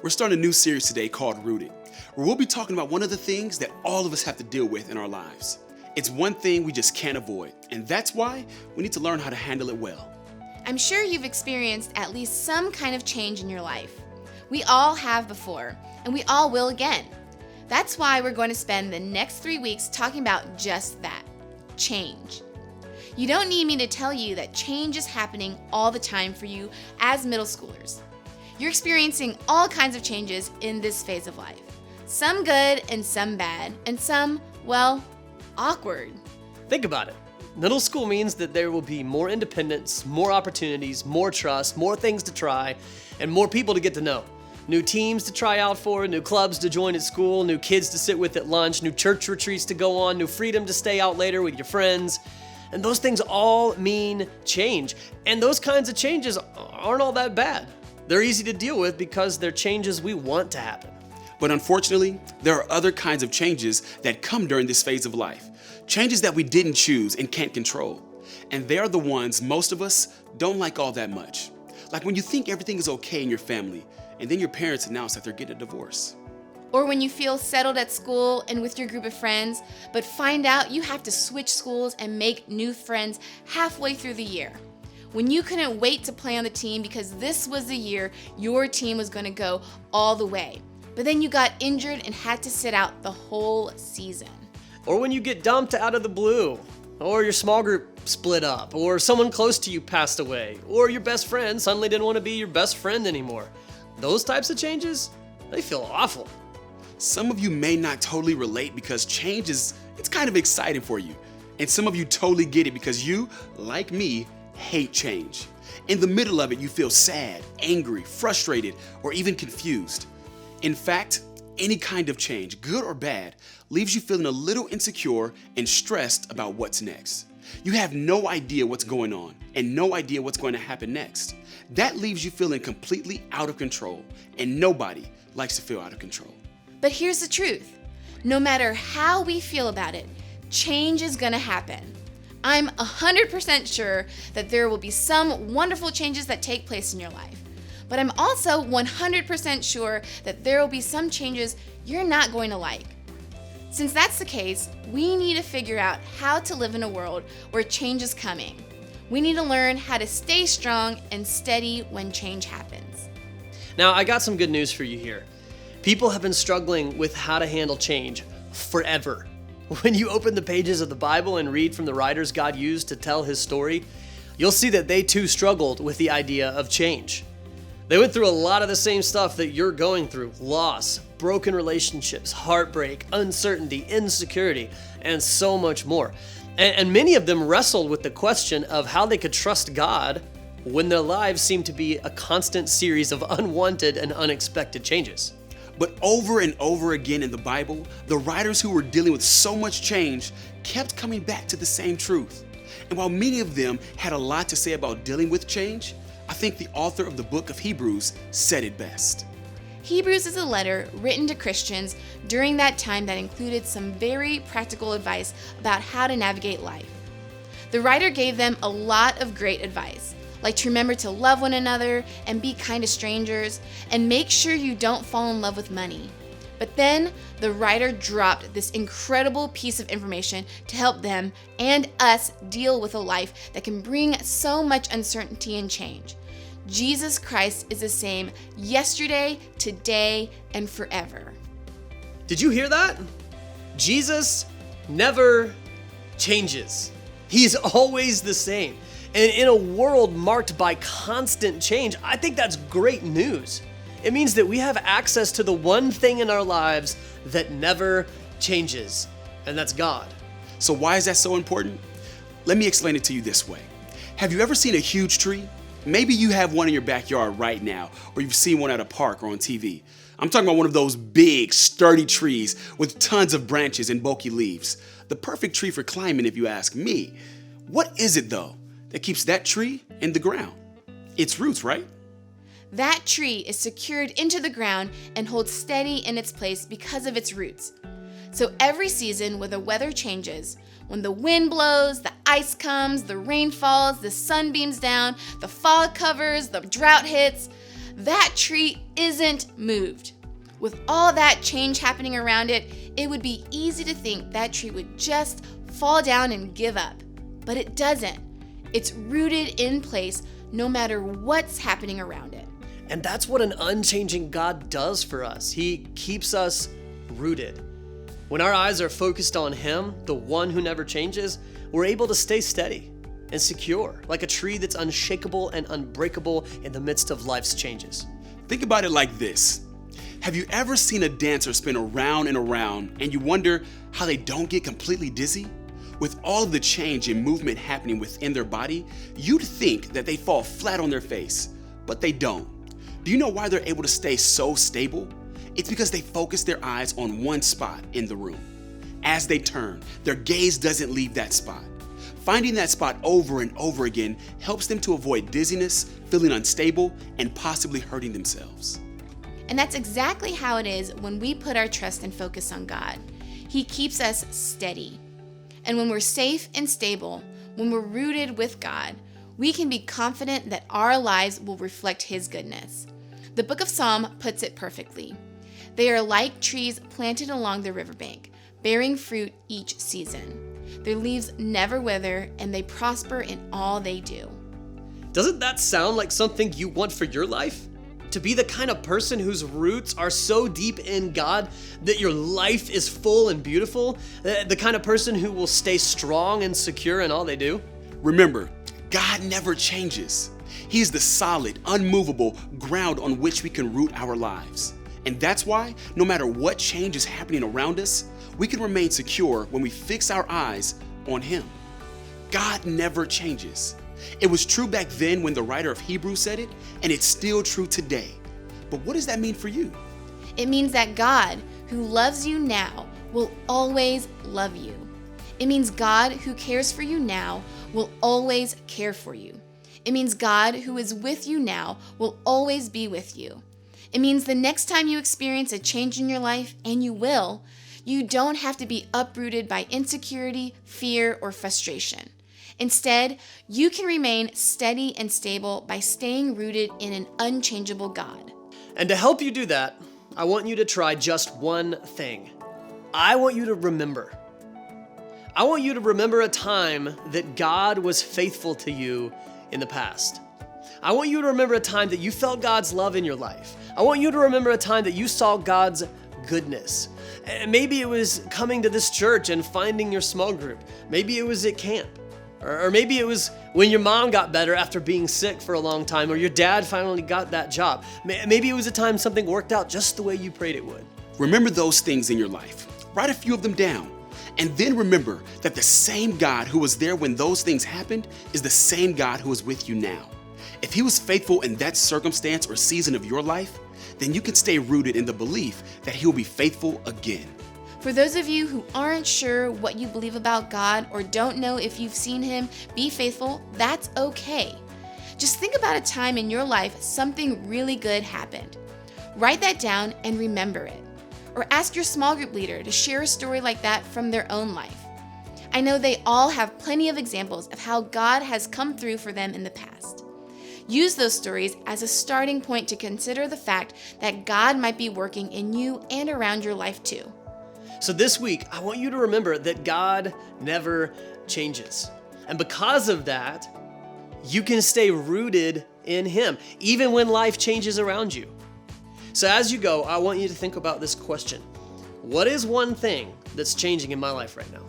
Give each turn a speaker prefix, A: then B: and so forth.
A: We're starting a new series today called Rooted, where we'll be talking about one of the things that all of us have to deal with in our lives. It's one thing we just can't avoid, and that's why we need to learn how to handle it well.
B: I'm sure you've experienced at least some kind of change in your life. We all have before, and we all will again. That's why we're going to spend the next 3 weeks talking about just that, change. You don't need me to tell you that change is happening all the time for you as middle schoolers. You're experiencing all kinds of changes in this phase of life. Some good and some bad, and some, well, awkward.
C: Think about it. Middle school means that there will be more independence, more opportunities, more trust, more things to try, and more people to get to know. New teams to try out for, new clubs to join at school, new kids to sit with at lunch, new church retreats to go on, new freedom to stay out later with your friends. And those things all mean change. And those kinds of changes aren't all that bad. They're easy to deal with because they're changes we want to happen.
A: But unfortunately, there are other kinds of changes that come during this phase of life. Changes that we didn't choose and can't control. And they are the ones most of us don't like all that much. Like when you think everything is okay in your family, and then your parents announce that they're getting a divorce.
B: Or when you feel settled at school and with your group of friends, but find out you have to switch schools and make new friends halfway through the year. When you couldn't wait to play on the team because this was the year your team was going to go all the way. But then you got injured and had to sit out the whole season.
C: Or when you get dumped out of the blue, or your small group split up, or someone close to you passed away, or your best friend suddenly didn't want to be your best friend anymore. Those types of changes, they feel awful.
A: Some of you may not totally relate because change it's kind of exciting for you. And some of you totally get it because you, like me, hate change. In the middle of it, you feel sad, angry, frustrated, or even confused. In fact, any kind of change, good or bad, leaves you feeling a little insecure and stressed about what's next. You have no idea what's going on and no idea what's going to happen next. That leaves you feeling completely out of control, and nobody likes to feel out of control.
B: But here's the truth. No matter how we feel about it, change is gonna happen. I'm 100% sure that there will be some wonderful changes that take place in your life. But I'm also 100% sure that there will be some changes you're not going to like. Since that's the case, we need to figure out how to live in a world where change is coming. We need to learn how to stay strong and steady when change happens.
C: Now, I got some good news for you here. People have been struggling with how to handle change forever. When you open the pages of the Bible and read from the writers God used to tell his story, you'll see that they too struggled with the idea of change. They went through a lot of the same stuff that you're going through: loss, broken relationships, heartbreak, uncertainty, insecurity, and so much more. And many of them wrestled with the question of how they could trust God when their lives seemed to be a constant series of unwanted and unexpected changes.
A: But over and over again in the Bible, the writers who were dealing with so much change kept coming back to the same truth. And while many of them had a lot to say about dealing with change, I think the author of the book of Hebrews said it best.
B: Hebrews is a letter written to Christians during that time that included some very practical advice about how to navigate life. The writer gave them a lot of great advice, like to remember to love one another and be kind to strangers, and make sure you don't fall in love with money. But then the writer dropped this incredible piece of information to help them and us deal with a life that can bring so much uncertainty and change. Jesus Christ is the same yesterday, today, and forever.
C: Did you hear that? Jesus never changes. He's always the same. And in a world marked by constant change, I think that's great news. It means that we have access to the one thing in our lives that never changes, and that's God.
A: So why is that so important? Let me explain it to you this way. Have you ever seen a huge tree? Maybe you have one in your backyard right now, or you've seen one at a park or on TV. I'm talking about one of those big, sturdy trees with tons of branches and bulky leaves. The perfect tree for climbing, if you ask me. What is it, though, that keeps that tree in the ground? Its roots, right?
B: That tree is secured into the ground and holds steady in its place because of its roots. So every season when the weather changes, when the wind blows, the ice comes, the rain falls, the sun beams down, the fog covers, the drought hits, that tree isn't moved. With all that change happening around it, it would be easy to think that tree would just fall down and give up. But it doesn't. It's rooted in place no matter what's happening around it.
C: And that's what an unchanging God does for us. He keeps us rooted. When our eyes are focused on Him, the one who never changes, we're able to stay steady and secure, like a tree that's unshakable and unbreakable in the midst of life's changes.
A: Think about it like this. Have you ever seen a dancer spin around and around and you wonder how they don't get completely dizzy? With all of the change and movement happening within their body, you'd think that they fall flat on their face, but they don't. Do you know why they're able to stay so stable? It's because they focus their eyes on one spot in the room. As they turn, their gaze doesn't leave that spot. Finding that spot over and over again helps them to avoid dizziness, feeling unstable, and possibly hurting themselves.
B: And that's exactly how it is when we put our trust and focus on God. He keeps us steady. And when we're safe and stable, when we're rooted with God, we can be confident that our lives will reflect His goodness. The book of Psalm puts it perfectly. They are like trees planted along the riverbank, bearing fruit each season. Their leaves never wither, and they prosper in all they do.
C: Doesn't that sound like something you want for your life? To be the kind of person whose roots are so deep in God that your life is full and beautiful? The kind of person who will stay strong and secure in all they do?
A: Remember, God never changes. He's the solid, unmovable ground on which we can root our lives. And that's why, no matter what change is happening around us, we can remain secure when we fix our eyes on Him. God never changes. It was true back then when the writer of Hebrews said it, and it's still true today. But what does that mean for you?
B: It means that God, who loves you now, will always love you. It means God, who cares for you now, will always care for you. It means God, who is with you now, will always be with you. It means the next time you experience a change in your life, and you will, you don't have to be uprooted by insecurity, fear, or frustration. Instead, you can remain steady and stable by staying rooted in an unchangeable God.
C: And to help you do that, I want you to try just one thing. I want you to remember. I want you to remember a time that God was faithful to you in the past. I want you to remember a time that you felt God's love in your life. I want you to remember a time that you saw God's goodness. And maybe it was coming to this church and finding your small group. Maybe it was at camp. Or maybe it was when your mom got better after being sick for a long time, or your dad finally got that job. Maybe it was a time something worked out just the way you prayed it would.
A: Remember those things in your life. Write a few of them down. And then remember that the same God who was there when those things happened is the same God who is with you now. If He was faithful in that circumstance or season of your life, then you can stay rooted in the belief that He will be faithful again.
B: For those of you who aren't sure what you believe about God or don't know if you've seen Him be faithful, that's okay. Just think about a time in your life something really good happened. Write that down and remember it. Or ask your small group leader to share a story like that from their own life. I know they all have plenty of examples of how God has come through for them in the past. Use those stories as a starting point to consider the fact that God might be working in you and around your life too.
C: So this week, I want you to remember that God never changes. And because of that, you can stay rooted in Him, even when life changes around you. So as you go, I want you to think about this question. What is one thing that's changing in my life right now?